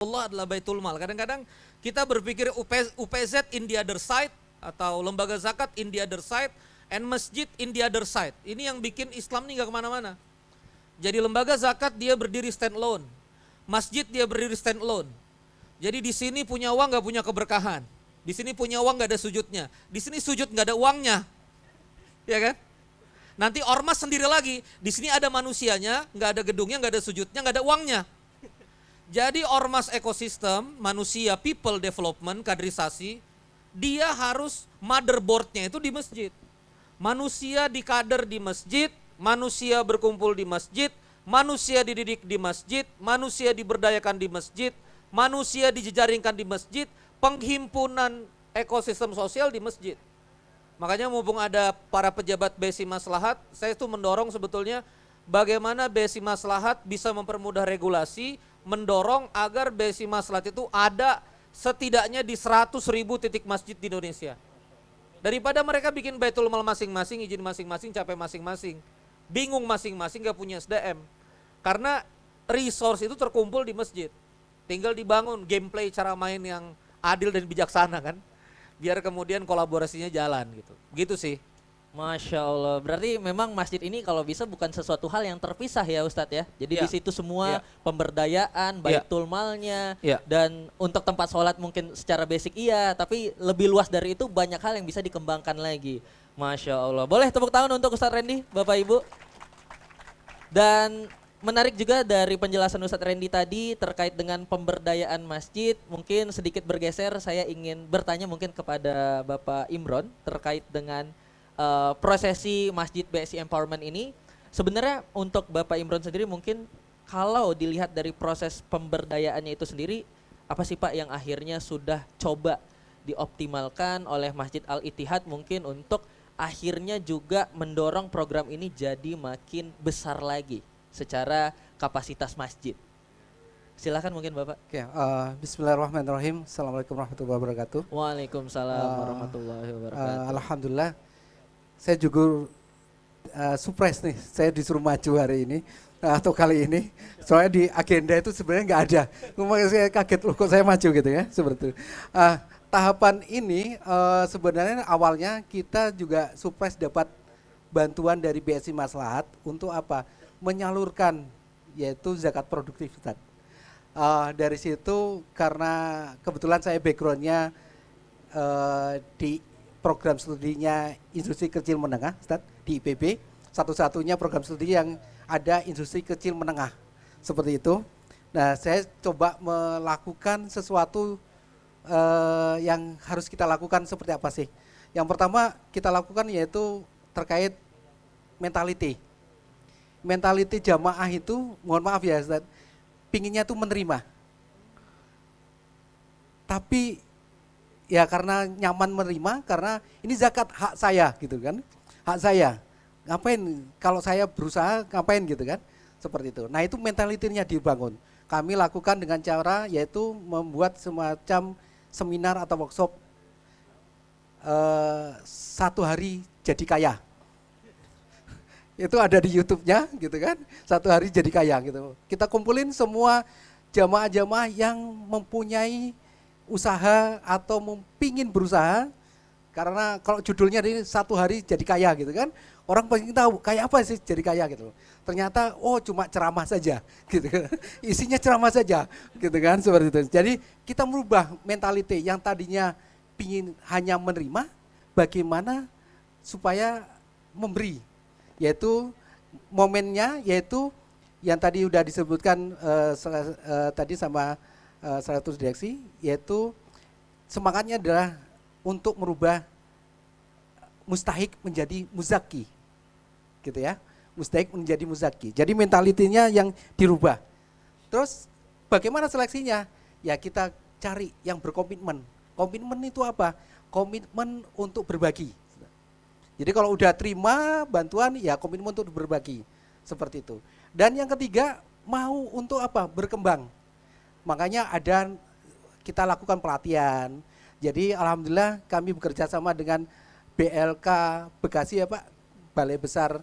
Allah adalah Baitul Mal. Kadang-kadang kita berpikir UPZ in the other side atau lembaga zakat in the other side and masjid in the other side. Ini yang bikin Islam ini gak kemana-mana. Jadi lembaga zakat dia berdiri stand alone, masjid dia berdiri stand alone. Jadi di sini punya uang gak punya keberkahan, di sini punya uang gak ada sujudnya, di sini sujud gak ada uangnya, ya kan? Nanti ormas sendiri lagi, di sini ada manusianya, gak ada gedungnya, gak ada sujudnya, gak ada uangnya. Jadi ormas ekosistem, manusia, people development, kaderisasi, dia harus motherboardnya itu di masjid. Manusia dikader di masjid, manusia berkumpul di masjid, manusia dididik di masjid, manusia diberdayakan di masjid, manusia dijejaringkan di masjid, penghimpunan ekosistem sosial di masjid. Makanya mumpung ada para pejabat BSI Maslahat, saya tuh mendorong sebetulnya bagaimana BSI Maslahat bisa mempermudah regulasi, mendorong agar BSI Maslahat itu ada setidaknya di 100.000 titik masjid di Indonesia. Daripada mereka bikin Baitul Mal masing-masing, izin masing-masing, capek masing-masing, bingung masing-masing, gak punya SDM. Karena resource itu terkumpul di masjid. Tinggal dibangun gameplay cara main yang adil dan bijaksana kan. Biar kemudian kolaborasinya jalan gitu. Gitu sih. Masya Allah, berarti memang masjid ini kalau bisa bukan sesuatu hal yang terpisah ya Ustadz ya. Jadi Ya. di situ semua Ya. pemberdayaan, baitul malnya, Ya. dan untuk tempat sholat mungkin secara basic iya, tapi lebih luas dari itu banyak hal yang bisa dikembangkan lagi. Masya Allah, boleh tepuk tangan untuk Ustadz Randy, Bapak Ibu. Dan menarik juga dari penjelasan Ustadz Randy tadi terkait dengan pemberdayaan masjid. Mungkin sedikit bergeser, saya ingin bertanya mungkin kepada Bapak Imron terkait dengan prosesi Masjid BSI Empowerment ini. Sebenarnya untuk Bapak Imron sendiri mungkin kalau dilihat dari proses pemberdayaannya itu sendiri, apa sih Pak yang akhirnya sudah coba dioptimalkan oleh Masjid Al-Ittihad mungkin untuk akhirnya juga mendorong program ini jadi makin besar lagi secara kapasitas masjid. Silakan mungkin Bapak. Oke, bismillahirrahmanirrahim. Assalamualaikum warahmatullahi wabarakatuh. Waalaikumsalam warahmatullahi wabarakatuh. Alhamdulillah, saya juga surprise nih, saya disuruh maju hari ini atau kali ini. Soalnya di agenda itu sebenarnya nggak ada. Makanya saya kaget loh kok saya maju gitu ya, seperti itu. Tahapan ini sebenarnya awalnya kita juga surprise dapat bantuan dari BSI Maslahat untuk apa? Menyalurkan yaitu zakat produktif Ustaz. Dari situ karena kebetulan saya backgroundnya di program studinya industri kecil menengah Ustaz, di IPB, satu-satunya program studi yang ada industri kecil menengah seperti itu. Nah, saya coba melakukan sesuatu yang harus kita lakukan seperti apa sih? Yang pertama kita lakukan yaitu terkait mentality. Mentality jamaah itu, mohon maaf ya Ustaz, pinginnya tuh menerima. Tapi ya karena nyaman menerima, karena ini zakat hak saya gitu kan, hak saya. Ngapain kalau saya berusaha ngapain gitu kan, seperti itu. Nah itu mentalitinya dibangun. Kami lakukan dengan cara yaitu membuat semacam seminar atau workshop 1 hari jadi kaya. Itu ada di YouTube-nya gitu kan, 1 hari jadi kaya gitu. Kita kumpulin semua jamaah-jamaah yang mempunyai usaha atau pingin berusaha, karena kalau judulnya ini 1 hari jadi kaya gitu kan, orang pengen tahu kayak apa sih jadi kaya gitu. Ternyata oh cuma ceramah saja gitu kan. Isinya ceramah saja gitu kan, seperti itu. Jadi kita merubah mentality yang tadinya pingin hanya menerima, bagaimana supaya memberi, yaitu momennya yaitu yang tadi udah disebutkan tadi sama salah satu direksi, yaitu semangatnya adalah untuk merubah mustahik menjadi muzaki, gitu ya, mustahik menjadi muzaki. Jadi mentalitinya yang dirubah. Terus bagaimana seleksinya? Ya kita cari yang berkomitmen. Komitmen itu apa? Komitmen untuk berbagi. Jadi kalau udah terima bantuan, ya komitmen untuk berbagi, seperti itu. Dan yang ketiga, mau untuk apa? Berkembang. Makanya kita lakukan pelatihan. Jadi alhamdulillah kami bekerja sama dengan BLK Bekasi ya Pak, Balai Besar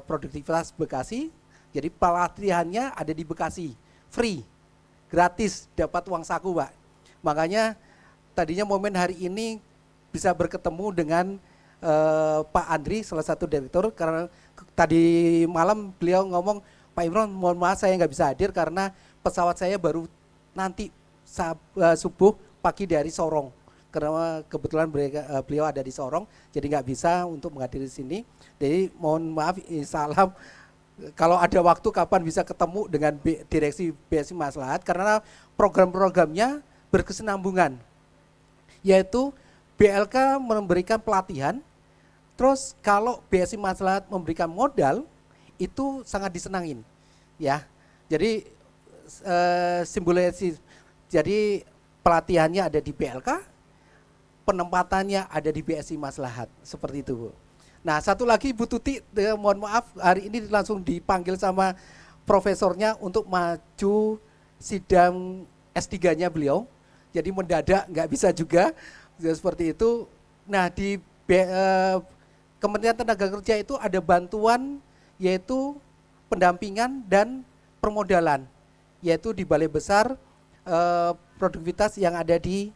Produktivitas Bekasi. Jadi pelatihannya ada di Bekasi, free. gratis dapat uang saku, Pak. Makanya tadinya momen hari ini bisa berketemu dengan Pak Andri, salah satu direktur, karena tadi malam beliau ngomong, Pak Imron, mohon maaf saya nggak bisa hadir karena pesawat saya baru nanti subuh pagi dari Sorong. Karena kebetulan beliau ada di Sorong, jadi nggak bisa untuk menghadiri sini. Jadi mohon maaf, salam. Kalau ada waktu kapan bisa ketemu dengan direksi BSI Maslahat, karena program-programnya berkesinambungan, yaitu BLK memberikan pelatihan, terus kalau BSI Maslahat memberikan modal, itu sangat disenangin, ya. Jadi simbolisasi, jadi pelatihannya ada di BLK, penempatannya ada di BSI Maslahat, seperti itu, Bu. Nah, satu lagi Bu Tuti, mohon maaf hari ini langsung dipanggil sama profesornya untuk maju sidang S3-nya beliau. Jadi mendadak nggak bisa juga, seperti itu. Nah, di Kementerian Tenaga Kerja itu ada bantuan, yaitu pendampingan dan permodalan, yaitu di Balai Besar Produktivitas yang ada di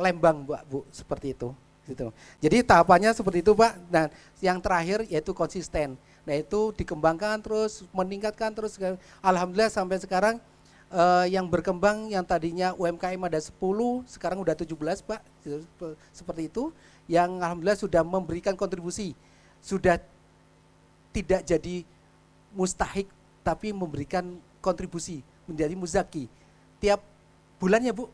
Lembang, Bu, seperti itu. Gitu. Jadi tahapannya seperti itu, Pak. Nah, yang terakhir yaitu konsisten. Nah, itu dikembangkan terus, meningkatkan terus. Alhamdulillah sampai sekarang yang berkembang yang tadinya UMKM ada 10, sekarang udah 17, Pak. Seperti itu. Yang alhamdulillah sudah memberikan kontribusi. Sudah tidak jadi mustahik, tapi memberikan kontribusi, menjadi muzaki. Tiap bulannya, Bu,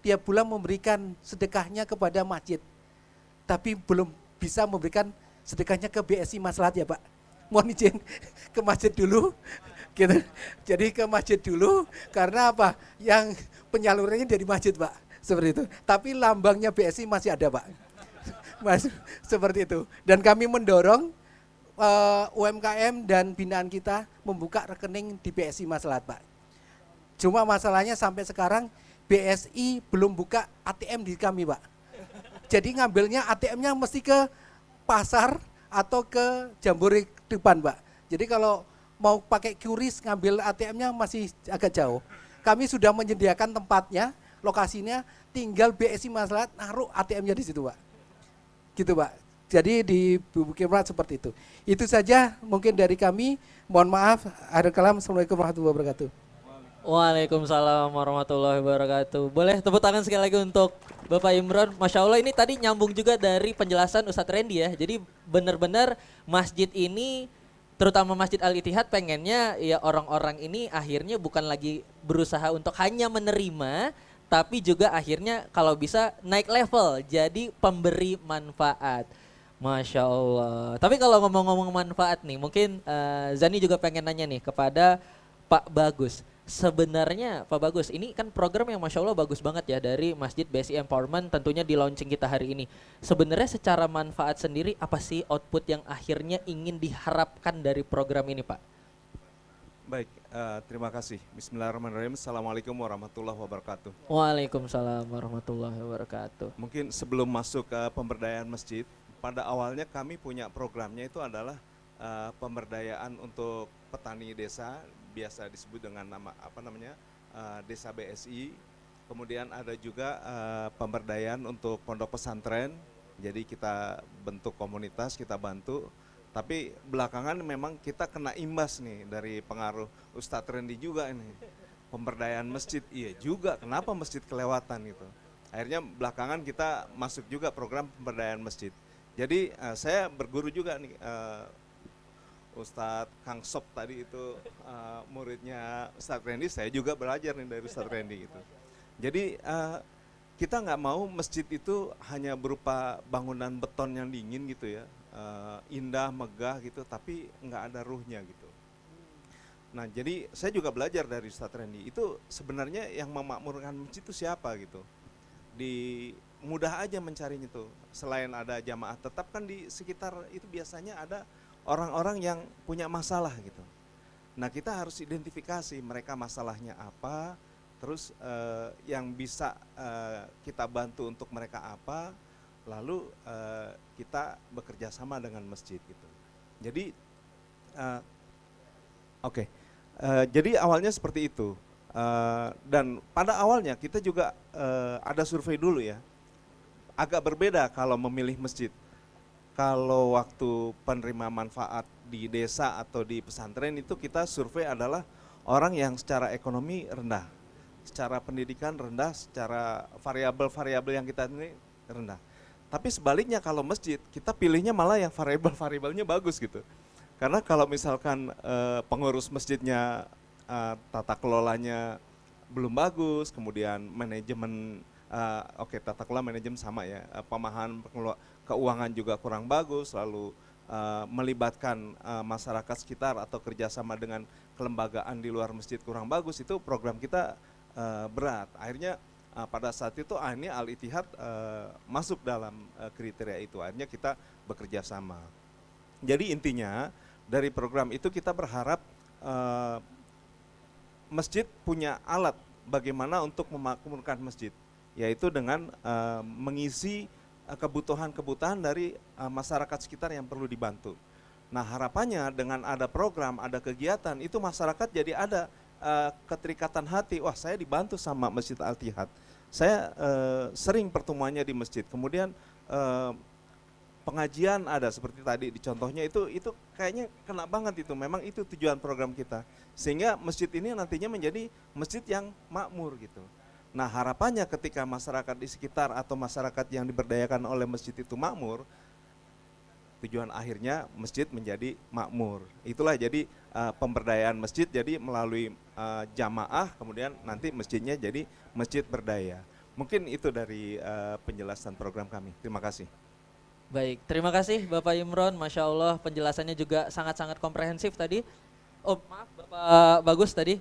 tiap bulan memberikan sedekahnya kepada masjid, tapi belum bisa memberikan sedekahnya ke BSI Maslahat, ya Pak. Mohon izin ke masjid dulu, gitu. Jadi ke masjid dulu, karena apa? Yang penyalurannya dari masjid, Pak, seperti itu. Tapi lambangnya BSI masih ada, Pak. Mas, seperti itu. Dan kami mendorong UMKM dan binaan kita membuka rekening di BSI Maslahat, Pak. Cuma masalahnya sampai sekarang BSI belum buka ATM di kami, Pak. Jadi ngambilnya ATM-nya mesti ke pasar atau ke Jambore depan, Pak. Jadi kalau mau pakai QRIS ngambil ATM-nya masih agak jauh. Kami sudah menyediakan tempatnya, lokasinya, tinggal BSI Maslahat naruh ATM-nya di situ, Pak. Gitu, Pak. Jadi di Bukit seperti itu. Itu saja mungkin dari kami. Mohon maaf. Akhir kalam. Assalamualaikum warahmatullahi wabarakatuh. Waalaikumsalam warahmatullahi wabarakatuh. Boleh tepuk tangan sekali lagi untuk Bapak Imron. Masya Allah, ini tadi nyambung juga dari penjelasan Ustadz Randy ya. Jadi benar-benar masjid ini, terutama Masjid Al-Ittihad, pengennya ya orang-orang ini akhirnya bukan lagi berusaha untuk hanya menerima, tapi juga akhirnya kalau bisa naik level jadi pemberi manfaat. Masya Allah. Tapi kalau ngomong-ngomong manfaat nih, mungkin Zani juga pengen nanya nih kepada Pak Bagus. Sebenarnya Pak Bagus, ini kan program yang Masya Allah bagus banget ya dari Masjid BSI Empowerment, tentunya di launching kita hari ini. Sebenarnya secara manfaat sendiri apa sih output yang akhirnya ingin diharapkan dari program ini, Pak? Baik, terima kasih. Bismillahirrahmanirrahim. Assalamualaikum warahmatullahi wabarakatuh. Waalaikumsalam warahmatullahi wabarakatuh. Mungkin sebelum masuk ke pemberdayaan masjid, pada awalnya kami punya programnya itu adalah pemberdayaan untuk petani desa, biasa disebut dengan nama desa BSI. Kemudian ada juga pemberdayaan untuk pondok pesantren. Jadi kita bentuk komunitas, kita bantu. Tapi belakangan memang kita kena imbas nih dari pengaruh Ustadz Randy juga ini. Pemberdayaan masjid, iya juga, kenapa masjid kelewatan gitu. Akhirnya belakangan kita masuk juga program pemberdayaan masjid. Jadi saya berguru juga nih, Ustadz Kang Sop tadi itu muridnya Ustadz Randy, saya juga belajar nih dari Ustadz Randy gitu. Jadi kita nggak mau masjid itu hanya berupa bangunan beton yang dingin gitu ya, indah, megah gitu, tapi nggak ada ruhnya gitu. Nah jadi saya juga belajar dari Ustadz Randy, itu sebenarnya yang memakmurkan masjid itu siapa gitu. Mudah aja mencarinya tuh, selain ada jamaah tetap kan di sekitar itu biasanya ada orang-orang yang punya masalah gitu. Nah kita harus identifikasi mereka masalahnya apa, terus yang bisa kita bantu untuk mereka apa, lalu kita bekerja sama dengan masjid gitu. Jadi jadi awalnya seperti itu. Dan pada awalnya kita juga ada survei dulu ya, agak berbeda kalau memilih masjid. Kalau waktu penerima manfaat di desa atau di pesantren itu kita survei adalah orang yang secara ekonomi rendah, secara pendidikan rendah, secara variabel-variabel yang kita ini rendah. Tapi sebaliknya kalau masjid kita pilihnya malah yang variabel-variabelnya bagus gitu. Karena kalau misalkan pengurus masjidnya tata kelolanya belum bagus, kemudian manajemen tata kelola manajemen sama ya, pemahaman keuangan juga kurang bagus, lalu melibatkan masyarakat sekitar atau kerjasama dengan kelembagaan di luar masjid kurang bagus, itu program kita berat. Akhirnya pada saat itu ini Al-Ittihad masuk dalam kriteria itu, akhirnya kita bekerja sama. Jadi intinya dari program itu kita berharap masjid punya alat bagaimana untuk memakmurkan masjid, yaitu dengan mengisi kebutuhan-kebutuhan dari masyarakat sekitar yang perlu dibantu. Nah harapannya dengan ada program, ada kegiatan, itu masyarakat jadi ada keterikatan hati, wah saya dibantu sama Masjid Al-Ittihad. Saya sering pertemuannya di masjid, kemudian pengajian ada seperti tadi di contohnya, itu kayaknya kena banget itu, memang itu tujuan program kita. Sehingga masjid ini nantinya menjadi masjid yang makmur gitu. Nah harapannya ketika masyarakat di sekitar atau masyarakat yang diberdayakan oleh masjid itu makmur, tujuan akhirnya masjid menjadi makmur. Itulah jadi pemberdayaan masjid, jadi melalui jamaah kemudian nanti masjidnya jadi masjid berdaya. Mungkin itu dari penjelasan program kami. Terima kasih. Baik, terima kasih Bapak Imron, Masya Allah penjelasannya juga sangat-sangat komprehensif tadi. Oh maaf Bapak Bagus tadi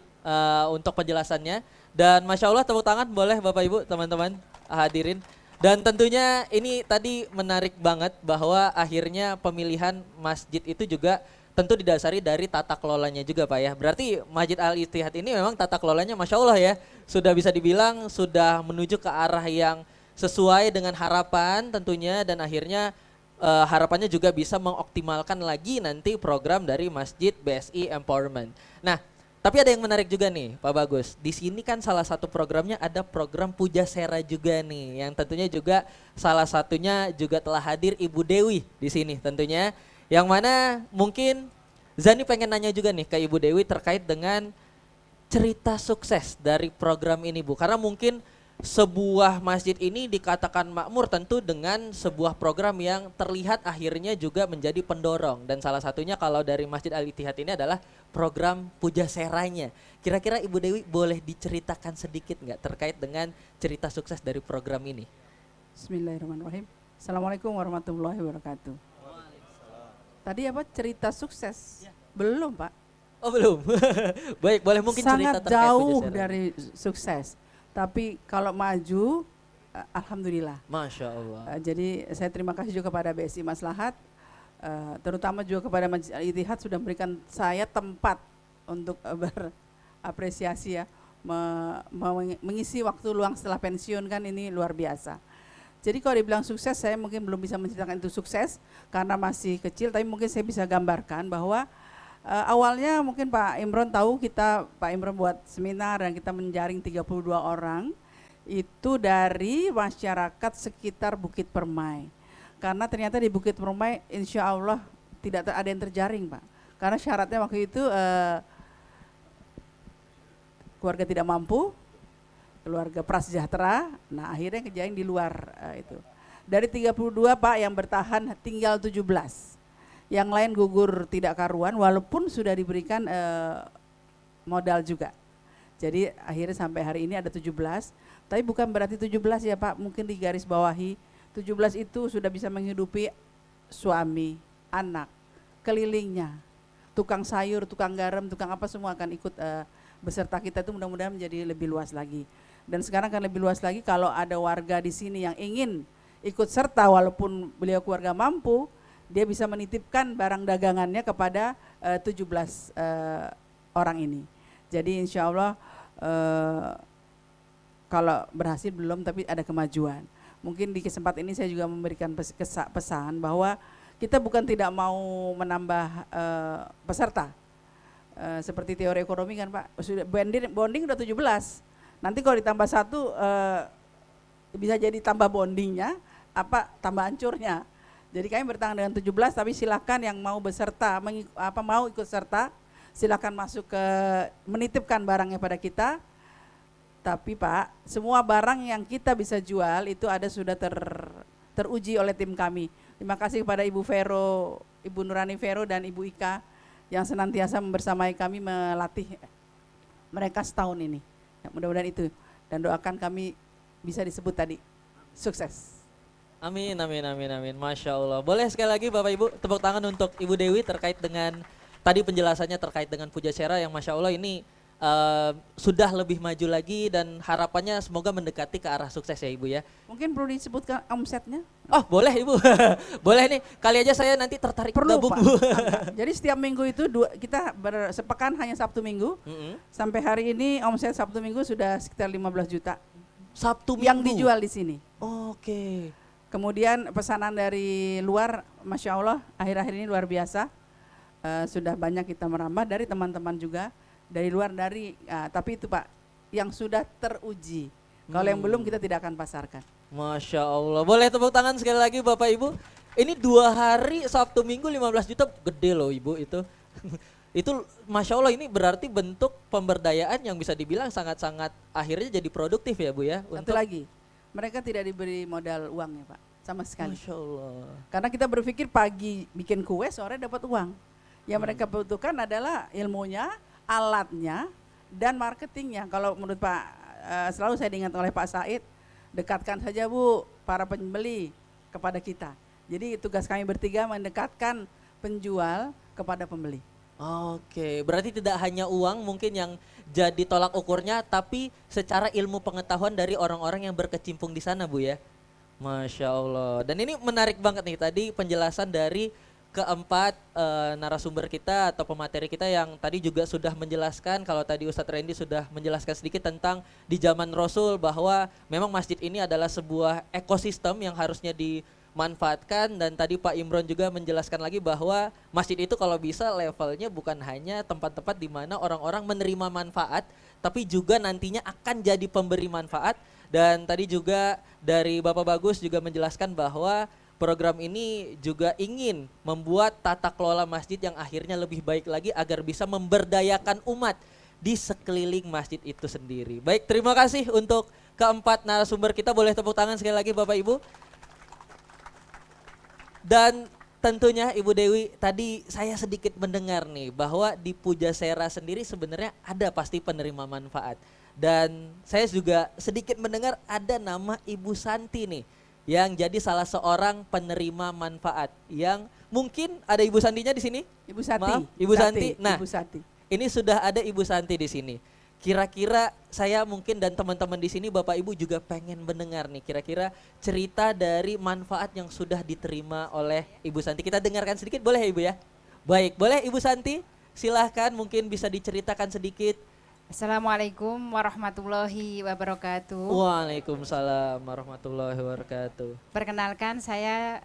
untuk penjelasannya. Dan Masya Allah tepuk tangan boleh Bapak Ibu teman-teman hadirin. Dan tentunya ini tadi menarik banget bahwa akhirnya pemilihan masjid itu juga tentu didasari dari tata kelolanya juga Pak ya. Berarti Masjid Al-Ittihad ini memang tata kelolanya Masya Allah ya. Sudah bisa dibilang sudah menuju ke arah yang sesuai dengan harapan tentunya, dan akhirnya harapannya juga bisa mengoptimalkan lagi nanti program dari Masjid BSI Empowerment. Nah, tapi ada yang menarik juga nih Pak Bagus. Di sini kan salah satu programnya ada program Pujasera juga nih, yang tentunya juga salah satunya juga telah hadir Ibu Dewi di sini tentunya. Yang mana mungkin Zani pengen nanya juga nih ke Ibu Dewi terkait dengan cerita sukses dari program ini Bu. Karena mungkin sebuah masjid ini dikatakan makmur tentu dengan sebuah program yang terlihat akhirnya juga menjadi pendorong, dan salah satunya kalau dari Masjid Al-Ittihad ini adalah program Pujaseranya. Kira-kira Ibu Dewi boleh diceritakan sedikit nggak terkait dengan cerita sukses dari program ini? Bismillahirrahmanirrahim. Assalamualaikum warahmatullahi wabarakatuh. Tadi apa cerita sukses? Ya. Belum Pak. Oh belum. Baik, boleh mungkin cerita sangat terkait jauh Pujasera dari sukses. Tapi kalau maju, alhamdulillah. Masya Allah. Jadi saya terima kasih juga kepada BSI Maslahat, terutama juga kepada Masjid Al-Ittihad sudah memberikan saya tempat untuk berapresiasi ya, mengisi waktu luang setelah pensiun, kan ini luar biasa. Jadi kalau dibilang sukses, saya mungkin belum bisa menceritakan itu sukses karena masih kecil, tapi mungkin saya bisa gambarkan bahwa awalnya mungkin Pak Imron tahu, Pak Imron buat seminar dan kita menjaring 32 orang itu dari masyarakat sekitar Bukit Permai. Karena ternyata di Bukit Permai insya Allah tidak ada yang terjaring Pak. Karena syaratnya waktu itu keluarga tidak mampu, keluarga prasejahtera, nah akhirnya kejaring di luar itu. Dari 32 Pak yang bertahan tinggal 17. Yang lain gugur tidak karuan walaupun sudah diberikan modal juga. Jadi akhirnya sampai hari ini ada 17, tapi bukan berarti 17 ya Pak, mungkin digaris bawahi 17 itu sudah bisa menghidupi suami, anak, kelilingnya, tukang sayur, tukang garam, tukang apa semua akan ikut beserta kita, itu mudah-mudahan menjadi lebih luas lagi. Dan sekarang akan lebih luas lagi kalau ada warga di sini yang ingin ikut serta walaupun beliau keluarga mampu, dia bisa menitipkan barang dagangannya kepada 17 orang ini. Jadi insya Allah kalau berhasil belum, tapi ada kemajuan. Mungkin di kesempatan ini saya juga memberikan pesan bahwa kita bukan tidak mau menambah peserta. seperti teori ekonomi kan Pak, sudah bonding udah 17. Nanti kalau ditambah satu bisa jadi tambah bondingnya, tambah hancurnya. Jadi kami bertahan dengan 17, tapi silakan yang mau beserta, mau ikut serta, silakan masuk ke menitipkan barangnya pada kita. Tapi Pak, semua barang yang kita bisa jual itu sudah teruji oleh tim kami. Terima kasih kepada Ibu Vero, Ibu Nurani Vero dan Ibu Ika yang senantiasa membersamai kami melatih mereka setahun ini. Ya, mudah-mudahan itu, dan doakan kami bisa disebut tadi sukses. Amin, amin, amin, amin. Masya Allah. Boleh sekali lagi Bapak Ibu tepuk tangan untuk Ibu Dewi terkait dengan tadi penjelasannya terkait dengan Pujasera yang Masya Allah ini sudah lebih maju lagi dan harapannya semoga mendekati ke arah sukses ya Ibu ya. Mungkin perlu disebutkan omsetnya? Oh boleh Ibu, boleh nih, kali aja saya nanti tertarik Perlu gabung Pak. Bu. Jadi setiap minggu itu kita sepekan hanya Sabtu Minggu. Sampai hari ini omset Sabtu Minggu sudah sekitar 15 juta. Sabtu Minggu? Yang dijual di sini. Oke. Kemudian pesanan dari luar, Masya Allah akhir-akhir ini luar biasa. Sudah banyak kita merambah dari teman-teman juga. Dari luar tapi itu Pak yang sudah teruji. Kalau yang belum kita tidak akan pasarkan. Masya Allah. Boleh tepuk tangan sekali lagi Bapak Ibu. Ini 2 hari Sabtu Minggu 15 juta gede loh Ibu itu. Itu Masya Allah ini berarti bentuk pemberdayaan yang bisa dibilang sangat-sangat akhirnya jadi produktif ya Bu ya. Satu lagi, mereka tidak diberi modal uangnya Pak sama sekali. Masya Allah. Karena kita berpikir pagi bikin kue sore dapat uang. Yang mereka butuhkan adalah ilmunya, alatnya, dan marketingnya. Kalau menurut Pak, selalu saya diingat oleh Pak Said, dekatkan saja Bu para pembeli kepada kita. Jadi tugas kami bertiga mendekatkan penjual kepada pembeli. Oke, berarti tidak hanya uang mungkin yang jadi tolak ukurnya, tapi secara ilmu pengetahuan dari orang-orang yang berkecimpung di sana Bu ya. Masya Allah. Dan ini menarik banget nih tadi penjelasan dari keempat narasumber kita atau pemateri kita yang tadi juga sudah menjelaskan, kalau tadi Ustadz Randy sudah menjelaskan sedikit tentang di zaman Rasul bahwa memang masjid ini adalah sebuah ekosistem yang harusnya dimanfaatkan, dan tadi Pak Imron juga menjelaskan lagi bahwa masjid itu kalau bisa levelnya bukan hanya tempat-tempat di mana orang-orang menerima manfaat, tapi juga nantinya akan jadi pemberi manfaat. Dan tadi juga dari Bapak Bagus juga menjelaskan bahwa program ini juga ingin membuat tata kelola masjid yang akhirnya lebih baik lagi agar bisa memberdayakan umat di sekeliling masjid itu sendiri. Baik, terima kasih untuk keempat narasumber kita. Boleh tepuk tangan sekali lagi Bapak Ibu. Dan tentunya Ibu Dewi, tadi saya sedikit mendengar nih bahwa di Pujasera sendiri sebenarnya ada pasti penerima manfaat. Dan saya juga sedikit mendengar ada nama Ibu Santi nih, yang jadi salah seorang penerima manfaat, yang mungkin ada Ibu Santinya di sini. Ibu Santi. Maaf, Ibu Santi. Nah, Ibu Santi. Ini sudah ada Ibu Santi di sini. Kira-kira saya mungkin dan teman-teman di sini Bapak Ibu juga pengen mendengar nih kira-kira cerita dari manfaat yang sudah diterima oleh Ibu Santi. Kita dengarkan sedikit boleh ya Ibu ya? Baik, boleh Ibu Santi? Silahkan mungkin bisa diceritakan sedikit. Assalamualaikum warahmatullahi wabarakatuh. Waalaikumsalam warahmatullahi wabarakatuh. Perkenalkan saya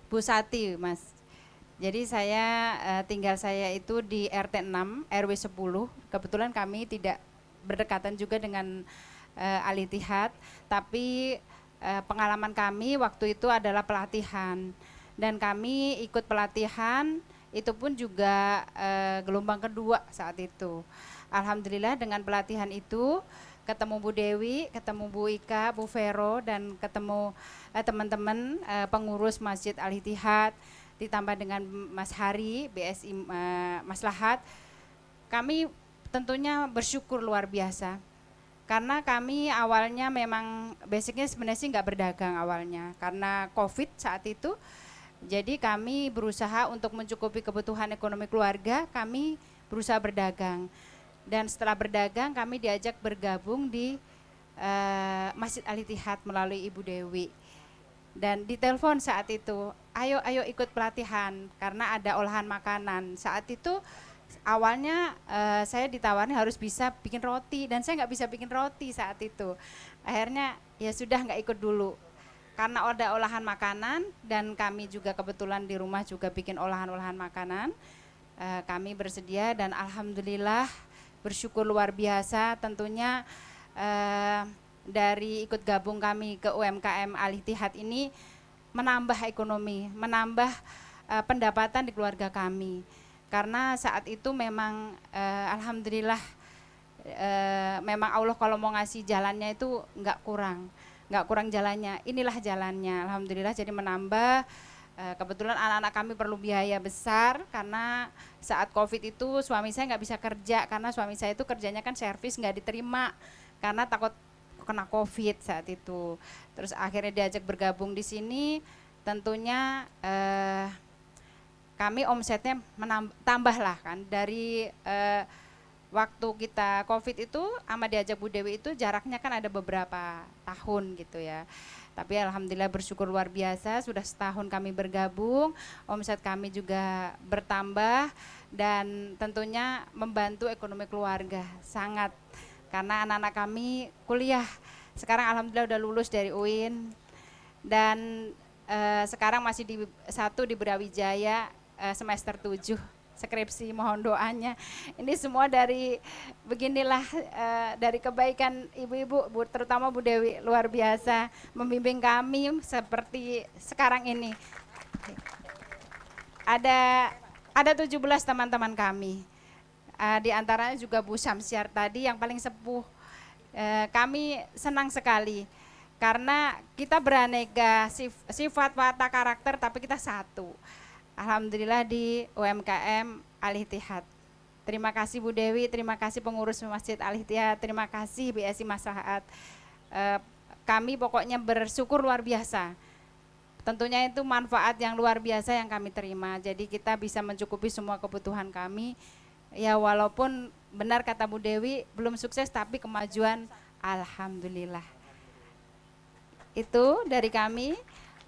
Bu Sati, Mas. Jadi tinggal saya itu di RT 6 RW 10. Kebetulan kami tidak berdekatan juga dengan Al-Ittihad, tapi pengalaman kami waktu itu adalah pelatihan, dan kami ikut pelatihan itu pun juga gelombang kedua saat itu. Alhamdulillah dengan pelatihan itu ketemu Bu Dewi, ketemu Bu Ika, Bu Vero, dan ketemu teman-teman pengurus Masjid Al-Ittihad, ditambah dengan Mas Hari, BSI Maslahat. Kami tentunya bersyukur luar biasa. Karena kami awalnya memang basicnya sebenarnya sih nggak berdagang awalnya. Karena COVID saat itu, jadi kami berusaha untuk mencukupi kebutuhan ekonomi keluarga, kami berusaha berdagang. Dan setelah berdagang kami diajak bergabung di Masjid Al-Ittihad melalui Ibu Dewi. Dan ditelepon saat itu, ayo ikut pelatihan karena ada olahan makanan. Saat itu awalnya saya ditawarin harus bisa bikin roti, dan saya nggak bisa bikin roti saat itu. Akhirnya ya sudah nggak ikut dulu. Karena ada olahan makanan, dan kami juga kebetulan di rumah juga bikin olahan-olahan makanan. kami bersedia dan alhamdulillah bersyukur luar biasa tentunya dari ikut gabung kami ke UMKM Al Ittihad ini menambah ekonomi, menambah pendapatan di keluarga kami. Karena saat itu memang alhamdulillah memang Allah kalau mau ngasih jalannya itu nggak kurang jalannya. Inilah jalannya, alhamdulillah. Jadi menambah. Kebetulan anak-anak kami perlu biaya besar karena saat COVID itu suami saya nggak bisa kerja karena suami saya itu kerjanya kan servis nggak diterima karena takut kena COVID saat itu. Terus akhirnya diajak bergabung di sini, tentunya kami omsetnya tambah lah kan dari waktu kita COVID itu sama diajak Bu Dewi itu jaraknya kan ada beberapa tahun gitu ya. Tapi alhamdulillah bersyukur luar biasa sudah setahun kami bergabung, omset kami juga bertambah dan tentunya membantu ekonomi keluarga sangat. Karena anak-anak kami kuliah, sekarang alhamdulillah udah lulus dari UIN dan sekarang masih satu di Brawijaya semester 7. Skripsi, mohon doanya. Ini semua dari beginilah dari kebaikan ibu-ibu, terutama Bu Dewi luar biasa membimbing kami seperti sekarang ini. Ada 17 teman-teman kami. Di antaranya juga Bu Syamsiar tadi yang paling sepuh. Kami senang sekali karena kita beraneka sifat, watak, karakter tapi kita satu. Alhamdulillah di UMKM Al Ittihad. Terima kasih Bu Dewi, terima kasih pengurus Masjid Al Ittihad, terima kasih BSI Maslahat. Kami pokoknya bersyukur luar biasa. Tentunya itu manfaat yang luar biasa yang kami terima. Jadi kita bisa mencukupi semua kebutuhan kami. Ya walaupun benar kata Bu Dewi belum sukses tapi kemajuan alhamdulillah. Itu dari kami.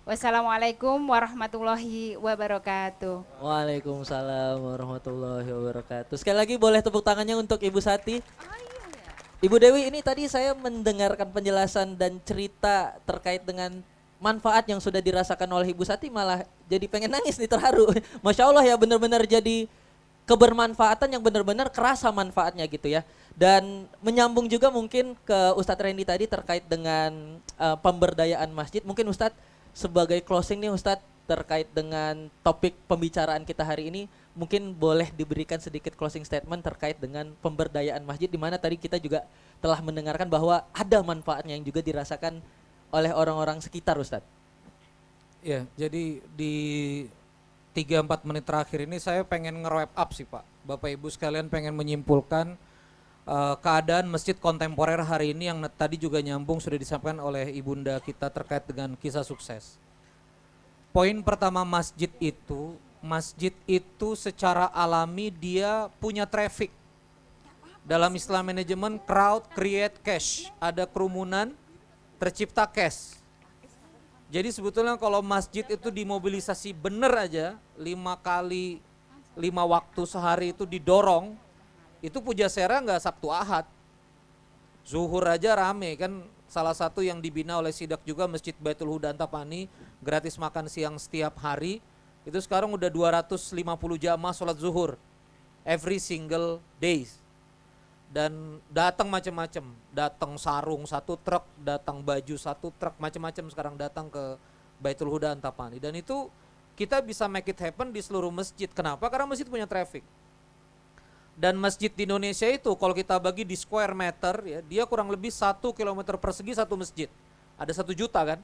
Wassalamualaikum warahmatullahi wabarakatuh. Waalaikumsalam warahmatullahi wabarakatuh. Sekali lagi boleh tepuk tangannya untuk Ibu Sati. Ibu Dewi, ini tadi saya mendengarkan penjelasan dan cerita terkait dengan manfaat yang sudah dirasakan oleh Ibu Sati, malah jadi pengen nangis nih, terharu. Masya Allah ya, benar-benar jadi kebermanfaatan yang benar-benar kerasa manfaatnya gitu ya. Dan menyambung juga mungkin ke Ustadz Randy tadi terkait dengan pemberdayaan masjid. Mungkin Ustadz sebagai closing nih Ustadz terkait dengan topik pembicaraan kita hari ini, mungkin boleh diberikan sedikit closing statement terkait dengan pemberdayaan masjid, di mana tadi kita juga telah mendengarkan bahwa ada manfaatnya yang juga dirasakan oleh orang-orang sekitar Ustadz. Ya, jadi di 3-4 menit terakhir ini saya pengen nge-wrap up sih Pak. Bapak Ibu sekalian pengen menyimpulkan keadaan masjid kontemporer hari ini yang tadi juga nyambung sudah disampaikan oleh ibunda kita terkait dengan kisah sukses. Poin pertama, masjid itu secara alami dia punya traffic. Dalam Islam manajemen, crowd create cash, ada kerumunan tercipta cash. Jadi sebetulnya kalau masjid itu dimobilisasi bener aja 5 kali 5 waktu sehari itu didorong, itu Pujasera nggak Sabtu Ahad. Zuhur aja rame kan, salah satu yang dibina oleh Sidak juga Masjid Baitul Huda Antapani, gratis makan siang setiap hari. Itu sekarang udah 250 jamaah sholat zuhur every single days. Dan datang macam-macam, datang sarung 1 truk, datang baju 1 truk, macam-macam sekarang datang ke Baitul Huda Antapani. Dan itu kita bisa make it happen di seluruh masjid. Kenapa? Karena masjid punya traffic. Dan masjid di Indonesia itu kalau kita bagi di square meter ya, dia kurang lebih 1 kilometer persegi satu masjid. Ada 1 juta kan?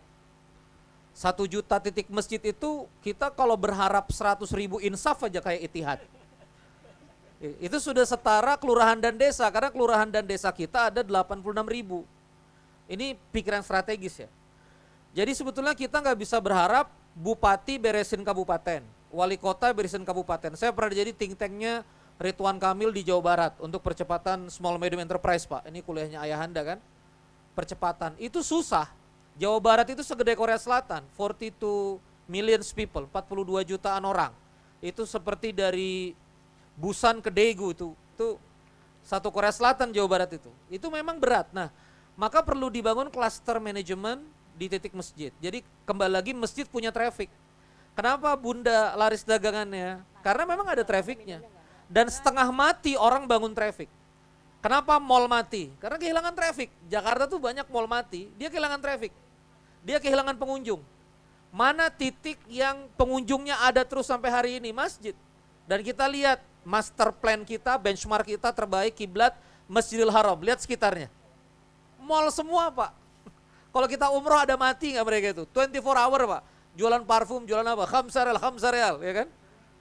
1 juta titik masjid itu kita kalau berharap 100.000 insaf aja kayak Ittihad. Itu sudah setara kelurahan dan desa, karena kelurahan dan desa kita ada 86.000. Ini pikiran strategis ya. Jadi sebetulnya kita nggak bisa berharap bupati beresin kabupaten, wali kota beresin kabupaten. Saya pernah jadi think tanknya Ridwan Kamil di Jawa Barat untuk percepatan small medium enterprise Pak. Ini kuliahnya ayahanda kan. Percepatan, itu susah. Jawa Barat itu segede Korea Selatan, 42 million people, 42 jutaan orang. Itu seperti dari Busan ke Daegu itu satu Korea Selatan Jawa Barat itu. Itu memang berat. Nah, maka perlu dibangun cluster manajemen di titik masjid. Jadi kembali lagi masjid punya traffic. Kenapa Bunda laris dagangannya? Karena memang ada trafficnya. Dan setengah mati orang bangun traffic. Kenapa mall mati? Karena kehilangan traffic. Jakarta tuh banyak mall mati, dia kehilangan traffic. Dia kehilangan pengunjung. Mana titik yang pengunjungnya ada terus sampai hari ini? Masjid. Dan kita lihat master plan kita, benchmark kita terbaik kiblat Masjidil Haram. Lihat sekitarnya. Mall semua Pak. Kalau kita umroh ada mati nggak mereka itu? 24 hour Pak. Jualan parfum, jualan apa? Khamsarel, ya kan?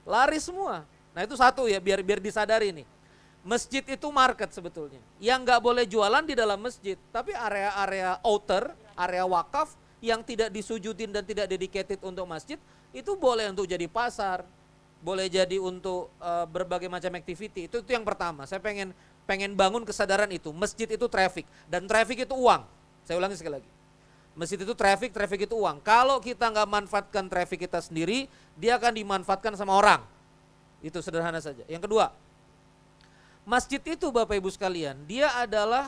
Lari semua. Nah itu satu ya, biar disadari nih. Masjid itu market sebetulnya. Yang nggak boleh jualan di dalam masjid, tapi area-area outer, area wakaf yang tidak disujudin dan tidak dedicated untuk masjid, itu boleh untuk jadi pasar, boleh jadi untuk berbagai macam activity. Itu yang pertama. Saya pengen bangun kesadaran itu. Masjid itu traffic dan traffic itu uang. Saya ulangi sekali lagi. Masjid itu traffic itu uang. Kalau kita nggak manfaatkan traffic kita sendiri, dia akan dimanfaatkan sama orang. Itu sederhana saja. Yang kedua, masjid itu Bapak Ibu sekalian, dia adalah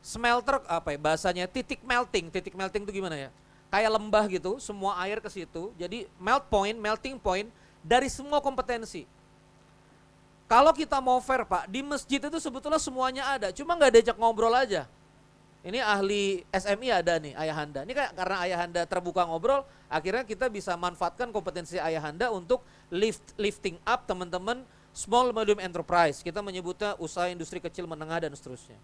smelter, apa ya bahasanya, titik melting. Titik melting itu gimana ya? Kayak lembah gitu, semua air ke situ. Jadi melting point dari semua kompetensi. Kalau kita mau fair Pak, di masjid itu sebetulnya semuanya ada, cuma nggak diajak ngobrol aja. Ini ahli SMI ada nih, Ayahanda. Ini kayak karena Ayahanda terbuka ngobrol, akhirnya kita bisa manfaatkan kompetensi Ayahanda untuk lifting up teman-teman small medium enterprise. Kita menyebutnya usaha industri kecil menengah dan seterusnya.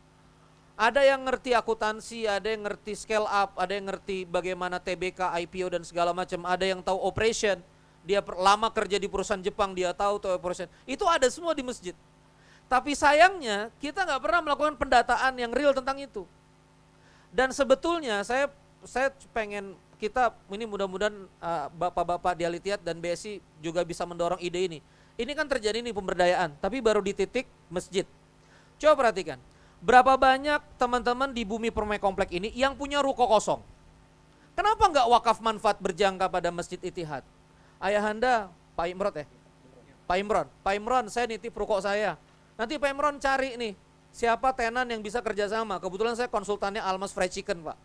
Ada yang ngerti akuntansi, ada yang ngerti scale up, ada yang ngerti bagaimana TBK, IPO dan segala macam, ada yang tahu operation. Dia lama kerja di perusahaan Jepang, dia tahu operation. Itu ada semua di masjid. Tapi sayangnya kita nggak pernah melakukan pendataan yang real tentang itu. Dan sebetulnya saya pengen kita ini mudah-mudahan bapak-bapak di Alitiyat dan BSI juga bisa mendorong ide ini. Ini kan terjadi nih pemberdayaan, tapi baru di titik masjid. Coba perhatikan, berapa banyak teman-teman di Bumi Permai Komplek ini yang punya ruko kosong? Kenapa nggak wakaf manfaat berjangka pada Masjid Ittihad? Ayahanda, Pak Imron ya? Pak Imron, saya nitip ruko saya. Nanti Pak Imron cari nih, siapa tenan yang bisa kerjasama. Kebetulan saya konsultannya Almas Fried Chicken Pak,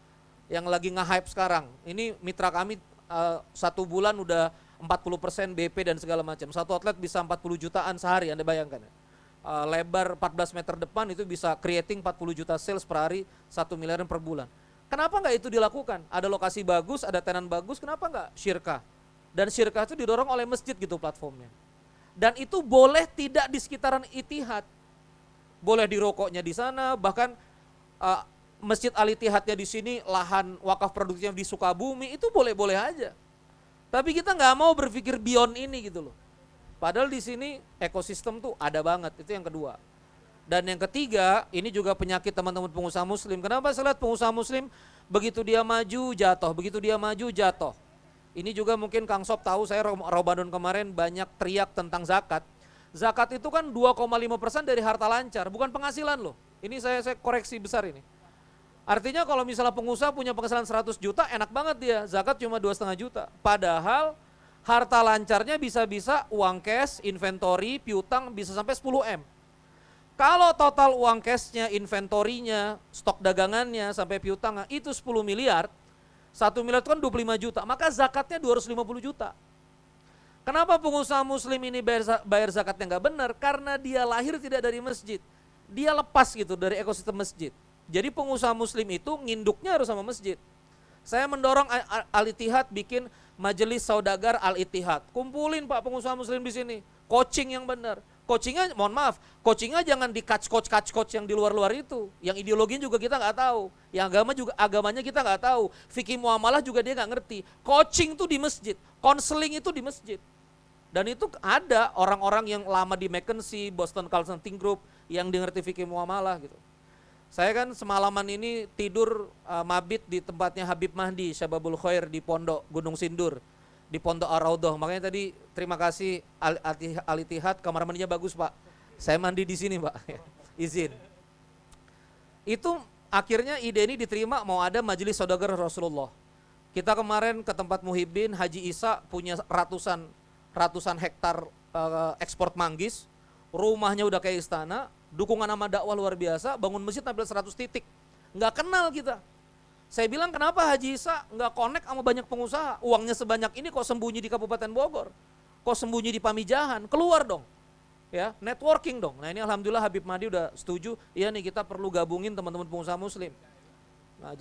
yang lagi nge-hype sekarang. Ini mitra kami 1 bulan udah 40% BP dan segala macam. Satu outlet bisa 40 jutaan sehari, Anda bayangkan ya. Lebar 14 meter depan itu bisa creating 40 juta sales per hari, 1 miliaran per bulan. Kenapa nggak itu dilakukan? Ada lokasi bagus, ada tenan bagus, kenapa nggak syirkah? Dan syirkah itu didorong oleh masjid gitu platformnya. Dan itu boleh tidak di sekitaran Ittihad. Boleh di rokoknya di sana, bahkan Masjid Al-Ittihadnya di sini, lahan wakaf produktifnya di Sukabumi, itu boleh-boleh aja. Tapi kita nggak mau berpikir beyond ini gitu loh. Padahal di sini ekosistem tuh ada banget, itu yang kedua. Dan yang ketiga, ini juga penyakit teman-teman pengusaha muslim. Kenapa saya lihat pengusaha muslim begitu dia maju jatuh, begitu dia maju jatuh. Ini juga mungkin Kang Sob tahu, saya Ramadan kemarin banyak teriak tentang zakat. Zakat itu kan 2,5% dari harta lancar, bukan penghasilan loh. Ini saya koreksi besar ini. Artinya kalau misalnya pengusaha punya penghasilan 100 juta, enak banget dia, zakat cuma 2,5 juta. Padahal harta lancarnya bisa-bisa uang cash, inventory, piutang bisa sampai 10 M. Kalau total uang cashnya, inventorinya, stok dagangannya, sampai piutang itu 10 miliar, 1 miliar itu kan 25 juta, maka zakatnya 250 juta. Kenapa pengusaha muslim ini bayar zakatnya nggak benar? Karena dia lahir tidak dari masjid. Dia lepas gitu dari ekosistem masjid. Jadi pengusaha muslim itu nginduknya harus sama masjid. Saya mendorong Al-Ittihad bikin majelis saudagar Al-Ittihad. Kumpulin Pak pengusaha muslim di sini. Coaching yang benar. Coachingnya, mohon maaf, coachingnya jangan di coach yang di luar-luar itu. Yang ideologinya juga kita nggak tahu. Yang agamanya kita nggak tahu. Fikih muamalah juga dia nggak ngerti. Coaching itu di masjid, konseling itu di masjid. Dan itu ada orang-orang yang lama di McKinsey, Boston Consulting Group, yang dia ngerti fikih muamalah gitu. Saya kan semalaman ini tidur mabit di tempatnya Habib Mahdi, Syababul Khair di Pondok Gunung Sindur, di Pondok Ar-Raudhah. Makanya tadi terima kasih Al-Ittihad, kamar mandinya bagus Pak. Saya mandi di sini Pak, izin. Itu akhirnya ide ini diterima, mau ada majelis saudagar Rasulullah. Kita kemarin ke tempat Muhibbin, Haji Isa punya ratusan hektar ekspor manggis, rumahnya udah kayak istana, dukungan sama dakwah luar biasa, bangun masjid tampil 100 titik. Nggak kenal kita. Saya bilang kenapa Haji Isa nggak connect sama banyak pengusaha, uangnya sebanyak ini kok sembunyi di Kabupaten Bogor, kok sembunyi di Pamijahan, keluar dong. ya networking dong. Nah ini alhamdulillah Habib Mahdi udah setuju, iya nih kita perlu gabungin teman-teman pengusaha muslim. Nah jadi